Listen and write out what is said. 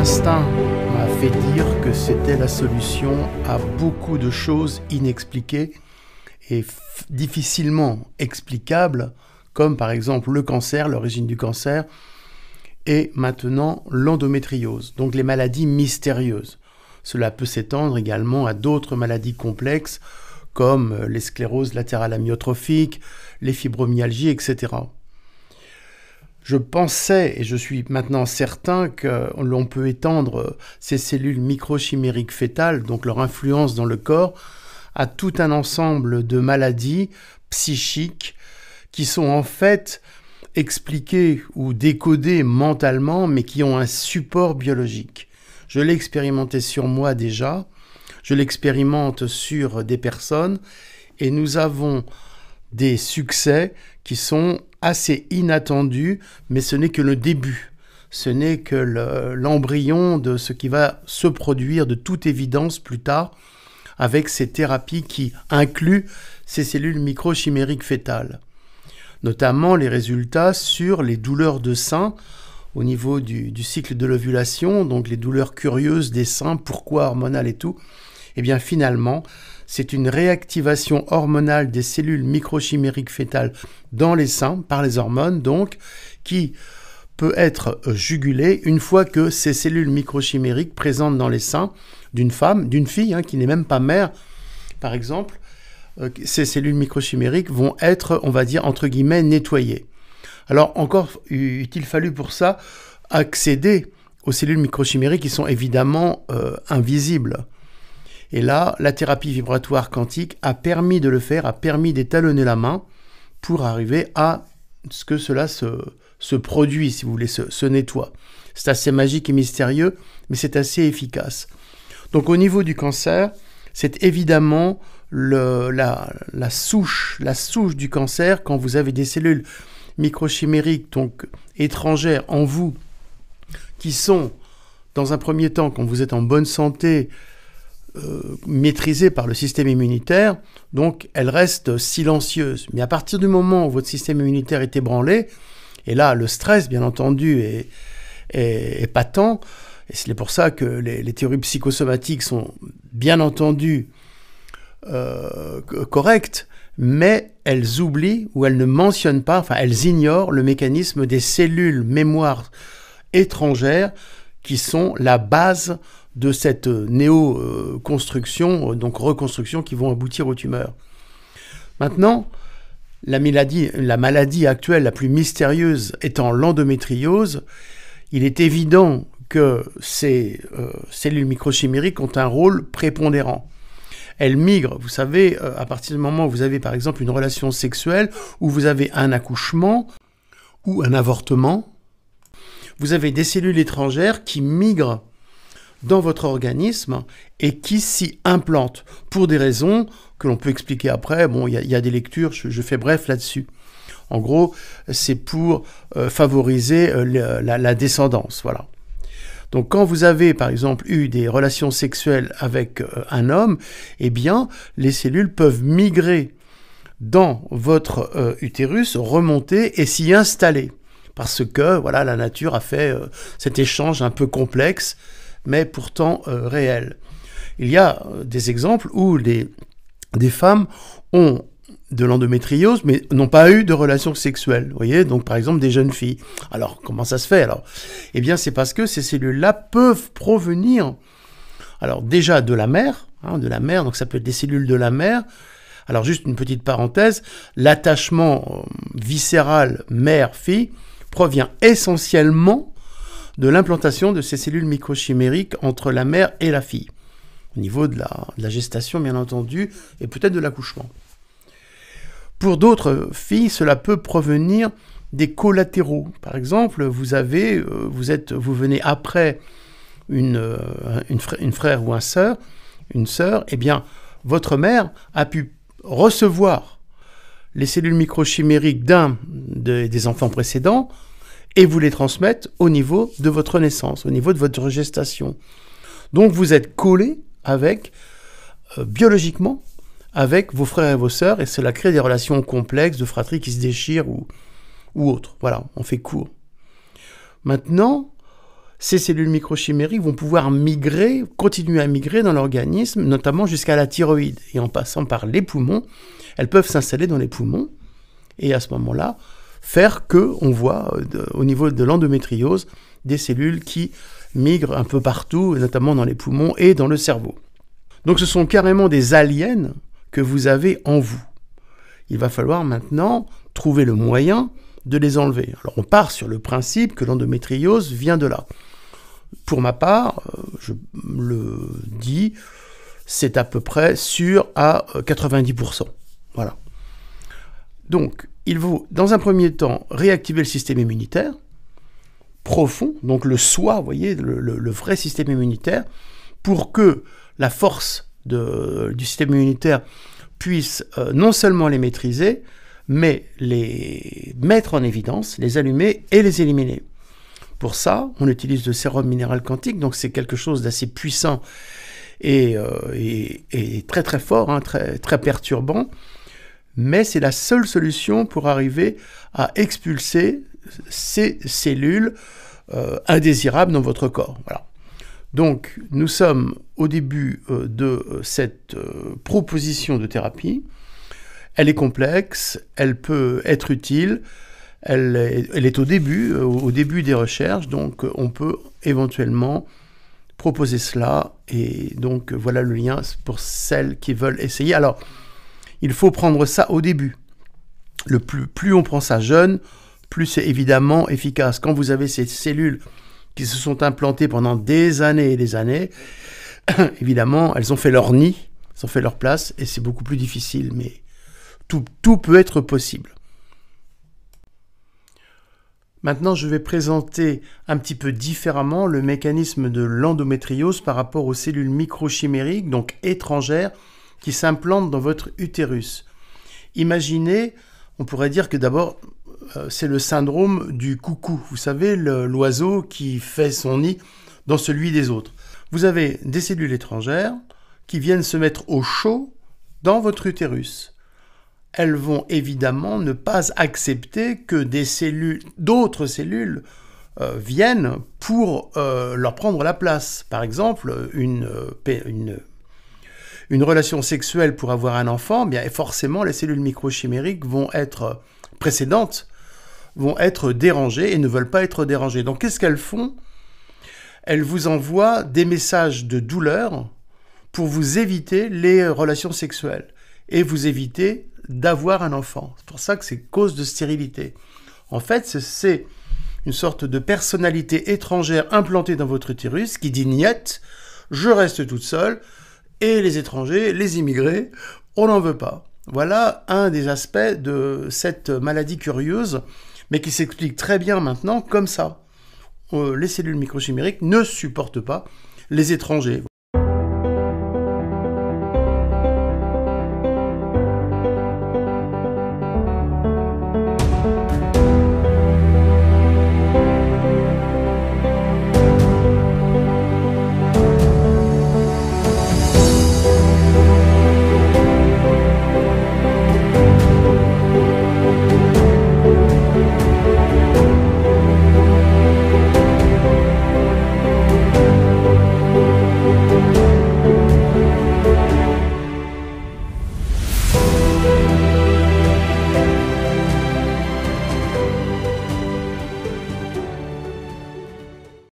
instinct m'a fait dire que c'était la solution à beaucoup de choses inexpliquées et difficilement explicables, comme par exemple le cancer, l'origine du cancer, et maintenant l'endométriose, donc les maladies mystérieuses. Cela peut s'étendre également à d'autres maladies complexes, comme les scléroses latérales amyotrophiques, les fibromyalgies, etc. Je pensais, et je suis maintenant certain, que l'on peut étendre ces cellules microchimériques fœtales, donc leur influence dans le corps, à tout un ensemble de maladies psychiques qui sont en fait expliquées ou décodées mentalement, mais qui ont un support biologique. Je l'ai expérimenté sur moi déjà, je l'expérimente sur des personnes, et nous avons des succès qui sont assez inattendus, mais ce n'est que le début. Ce n'est que l'embryon de ce qui va se produire de toute évidence plus tard avec ces thérapies qui incluent ces cellules microchimériques fœtales. Notamment les résultats sur les douleurs de sein au niveau du cycle de l'ovulation, donc les douleurs curieuses des seins, pourquoi hormonales et tout. Eh bien finalement, c'est une réactivation hormonale des cellules microchimériques fœtales dans les seins, par les hormones donc, qui peut être jugulée une fois que ces cellules microchimériques présentes dans les seins d'une femme, d'une fille, qui n'est même pas mère, par exemple, ces cellules microchimériques vont être, on va dire, entre guillemets, nettoyées. Alors encore eût-il fallu pour ça accéder aux cellules microchimériques qui sont évidemment invisibles. Et là, la thérapie vibratoire quantique a permis de le faire, a permis d'étalonner la main pour arriver à ce que cela se produit, si vous voulez, se nettoie. C'est assez magique et mystérieux, mais c'est assez efficace. Donc au niveau du cancer, c'est évidemment la souche du cancer quand vous avez des cellules microchimériques, donc étrangères en vous, qui sont, dans un premier temps, quand vous êtes en bonne santé, maîtrisée par le système immunitaire, donc elle reste silencieuse. Mais à partir du moment où votre système immunitaire est ébranlé, et là le stress bien entendu est patent, et c'est pour ça que les théories psychosomatiques sont bien entendu correctes, mais elles oublient ou elles ne mentionnent pas, enfin elles ignorent le mécanisme des cellules mémoire étrangères qui sont la base de cette néo-construction, donc reconstruction, qui vont aboutir aux tumeurs. Maintenant, la maladie actuelle la plus mystérieuse étant l'endométriose, il est évident que ces cellules microchimériques ont un rôle prépondérant. Elles migrent, vous savez, à partir du moment où vous avez par exemple une relation sexuelle, où vous avez un accouchement ou un avortement, vous avez des cellules étrangères qui migrent dans votre organisme et qui s'y implantent pour des raisons que l'on peut expliquer après. Bon, il y a des lectures, je fais bref là-dessus. En gros, c'est pour favoriser la descendance, voilà. Donc quand vous avez par exemple eu des relations sexuelles avec un homme, eh bien les cellules peuvent migrer dans votre utérus, remonter et s'y installer. Parce que voilà, la nature a fait cet échange un peu complexe, mais pourtant réel. Il y a des exemples où des femmes ont de l'endométriose, mais n'ont pas eu de relations sexuelles. Vous voyez, donc par exemple des jeunes filles. Alors, comment ça se fait alors? Eh bien, c'est parce que ces cellules-là peuvent provenir, alors déjà de la mère, donc ça peut être des cellules de la mère. Alors, juste une petite parenthèse, l'attachement viscéral mère-fille provient essentiellement de l'implantation de ces cellules microchimériques entre la mère et la fille, au niveau de la gestation bien entendu, et peut-être de l'accouchement. Pour d'autres filles, cela peut provenir des collatéraux. Par exemple, vous venez après une frère ou une sœur, eh bien, votre mère a pu recevoir les cellules microchimériques d'un des enfants précédents et vous les transmettre au niveau de votre naissance, au niveau de votre gestation. Donc vous êtes collé avec, biologiquement, avec vos frères et vos sœurs, et cela crée des relations complexes de fratrie qui se déchirent ou autres. Voilà, on fait court. Maintenant, ces cellules microchimériques vont pouvoir migrer, continuer à migrer dans l'organisme, notamment jusqu'à la thyroïde. Et en passant par les poumons, elles peuvent s'installer dans les poumons. Et à ce moment-là, faire qu'on voit au niveau de l'endométriose des cellules qui migrent un peu partout, notamment dans les poumons et dans le cerveau. Donc ce sont carrément des aliens que vous avez en vous. Il va falloir maintenant trouver le moyen de les enlever. Alors on part sur le principe que l'endométriose vient de là. Pour ma part, je le dis, c'est à peu près sûr à 90%. Voilà. Donc, il faut, dans un premier temps, réactiver le système immunitaire profond, donc le soi, vous voyez, le vrai système immunitaire, pour que la force du système immunitaire puisse non seulement les maîtriser, mais les mettre en évidence, les allumer et les éliminer. Pour ça, on utilise le sérum minéral quantique, donc c'est quelque chose d'assez puissant et très très fort, hein, très, très perturbant, mais c'est la seule solution pour arriver à expulser ces cellules indésirables dans votre corps. Voilà. Donc, nous sommes au début de cette proposition de thérapie. Elle est complexe, elle peut être utile, elle est au début des recherches, donc on peut éventuellement proposer cela, et donc voilà le lien pour celles qui veulent essayer. Alors, il faut prendre ça au début. Plus on prend ça jeune, plus c'est évidemment efficace. Quand vous avez ces cellules qui se sont implantées pendant des années et des années, évidemment, elles ont fait leur nid, elles ont fait leur place, et c'est beaucoup plus difficile, mais tout peut être possible. Maintenant, je vais présenter un petit peu différemment le mécanisme de l'endométriose par rapport aux cellules microchimériques, donc étrangères, qui s'implantent dans votre utérus. Imaginez, on pourrait dire que d'abord, c'est le syndrome du coucou. Vous savez, l'oiseau qui fait son nid dans celui des autres. Vous avez des cellules étrangères qui viennent se mettre au chaud dans votre utérus. Elles vont évidemment ne pas accepter que d'autres cellules viennent pour leur prendre la place. Par exemple, une relation sexuelle pour avoir un enfant, bien forcément les cellules microchimériques précédentes vont être dérangées et ne veulent pas être dérangées. Donc qu'est-ce qu'elles font? Elles vous envoient des messages de douleur pour vous éviter les relations sexuelles et vous éviter d'avoir un enfant. C'est pour ça que c'est cause de stérilité. En fait, c'est une sorte de personnalité étrangère implantée dans votre utérus qui dit « niet, je reste toute seule » et les étrangers, les immigrés, on n'en veut pas. Voilà un des aspects de cette maladie curieuse, mais qui s'explique très bien maintenant comme ça. Les cellules microchimériques ne supportent pas les étrangers.